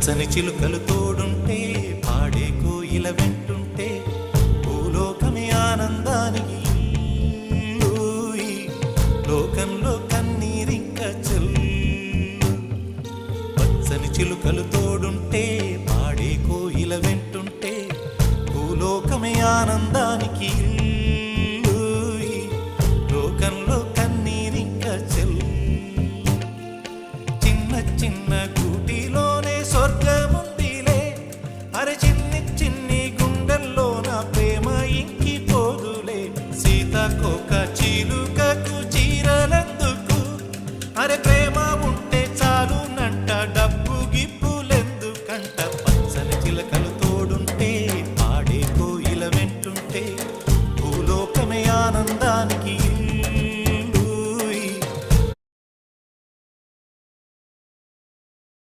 పచ్చని చిలుకలు తోడుంటే పాడే కోయిల వెంటుంటే భూలోకమే ఆనందానికి ఊయి, లోకంలో కన్నీరింక చెల్లు. పచ్చని చిలుకలు తోడుంటే పాడే కోయిల వెంటుంటే భూలోకమే ఆనందానికి ఊయి, లోకంలో కన్నీరింక చెల్లు. చిన్న చిన్న గూటిలోనే స్వర్గముందిలే, అరే చిన్ని చిన్ని గుండెల్లో నా ప్రేమ ఇంకిపోదులే. సీతాకోక చిలుకకు చీరలందుకు, అరే ప్రేమ